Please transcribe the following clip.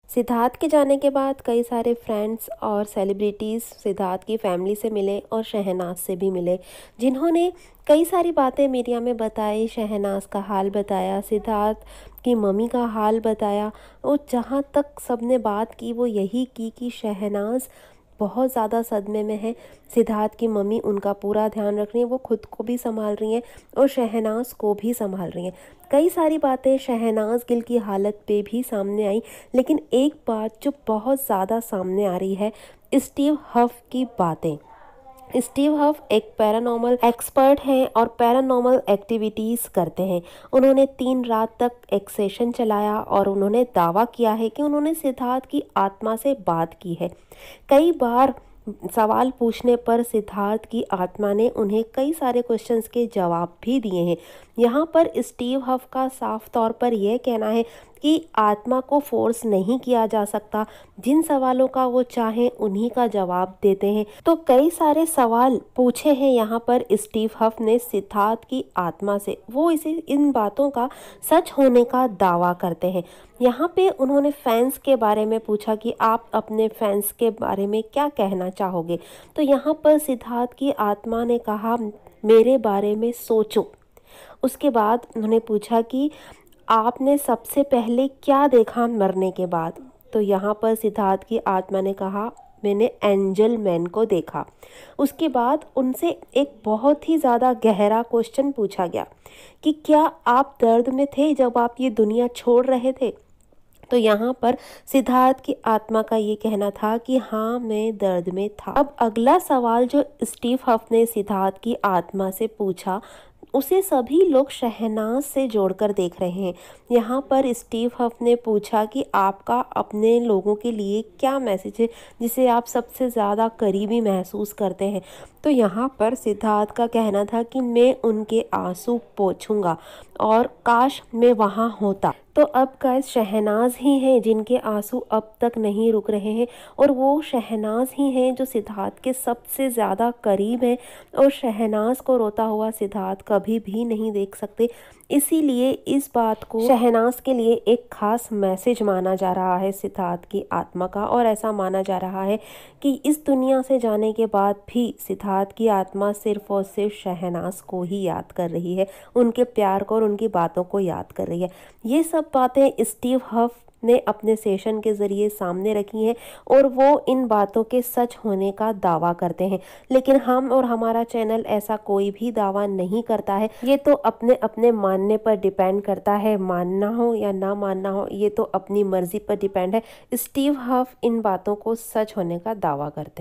सिद्धार्थ के जाने के बाद कई सारे फ्रेंड्स और सेलिब्रिटीज़ सिद्धार्थ की फैमिली से मिले और शहनाज से भी मिले, जिन्होंने कई सारी बातें मीडिया में बताई। शहनाज का हाल बताया, सिद्धार्थ की मम्मी का हाल बताया, और जहाँ तक सबने बात की वो यही की कि शहनाज बहुत ज़्यादा सदमे में है। सिद्धार्थ की मम्मी उनका पूरा ध्यान रख रही हैं, वो खुद को भी संभाल रही हैं और शहनाज को भी संभाल रही हैं। कई सारी बातें शहनाज गिल की हालत पे भी सामने आई, लेकिन एक बात जो बहुत ज़्यादा सामने आ रही है, स्टीव हफ की बातें। स्टीव हफ एक पैरानॉर्मल एक्सपर्ट हैं और पैरानॉर्मल एक्टिविटीज़ करते हैं। उन्होंने 3 रात तक एक सेशन चलाया और उन्होंने दावा किया है कि उन्होंने सिद्धार्थ की आत्मा से बात की है। कई बार सवाल पूछने पर सिद्धार्थ की आत्मा ने उन्हें कई सारे क्वेश्चंस के जवाब भी दिए हैं। यहाँ पर स्टीव हफ का साफ तौर पर यह कहना है कि आत्मा को फोर्स नहीं किया जा सकता, जिन सवालों का वो चाहें उन्हीं का जवाब देते हैं। तो कई सारे सवाल पूछे हैं यहाँ पर स्टीव हफ ने सिद्धार्थ की आत्मा से, वो इसे इन बातों का सच होने का दावा करते हैं। यहाँ पे उन्होंने फैंस के बारे में पूछा कि आप अपने फैंस के बारे में क्या कहना चाहोगे। तो यहाँ पर सिद्धार्थ की आत्मा ने कहा, मेरे बारे में सोचो। उसके बाद उन्होंने पूछा कि आपने सबसे पहले क्या देखा मरने के बाद। तो यहाँ पर सिद्धार्थ की आत्मा ने कहा, मैंने एंजल मैन को देखा। उसके बाद उनसे एक बहुत ही ज़्यादा गहरा क्वेश्चन पूछा गया कि क्या आप दर्द में थे जब आप ये दुनिया छोड़ रहे थे। तो यहाँ पर सिद्धार्थ की आत्मा का ये कहना था कि हाँ, मैं दर्द में था। अब अगला सवाल जो स्टीव हफ ने सिद्धार्थ की आत्मा से पूछा, उसे सभी लोग शहनाज से जोड़कर देख रहे हैं। यहाँ पर स्टीव हफ ने पूछा कि आपका अपने लोगों के लिए क्या मैसेज है जिसे आप सबसे ज़्यादा करीबी महसूस करते हैं। तो यहाँ पर सिद्धार्थ का कहना था कि मैं उनके आंसू पोंछूंगा और काश मैं वहाँ होता। तो अब गाइस शहनाज ही हैं जिनके आंसू अब तक नहीं रुक रहे हैं, और वो शहनाज ही हैं जो सिद्धार्थ के सबसे ज़्यादा करीब हैं, और शहनाज को रोता हुआ सिद्धार्थ कभी भी नहीं देख सकते। इसीलिए इस बात को शहनाज के लिए एक खास मैसेज माना जा रहा है सिद्धार्थ की आत्मा का, और ऐसा माना जा रहा है कि इस दुनिया से जाने के बाद भी सिद्धार्थ की आत्मा सिर्फ और सिर्फ शहनाज को ही याद कर रही है, उनके प्यार को और उनकी बातों को याद कर रही है। ये सब बातें स्टीव हफ ने अपने सेशन के ज़रिए सामने रखी हैं, और वो इन बातों के सच होने का दावा करते हैं। लेकिन हम और हमारा चैनल ऐसा कोई भी दावा नहीं करता है। ये तो अपने अपने मानने पर डिपेंड करता है, मानना हो या ना मानना हो ये तो अपनी मर्जी पर डिपेंड है। स्टीव हफ इन बातों को सच होने का दावा करते हैं।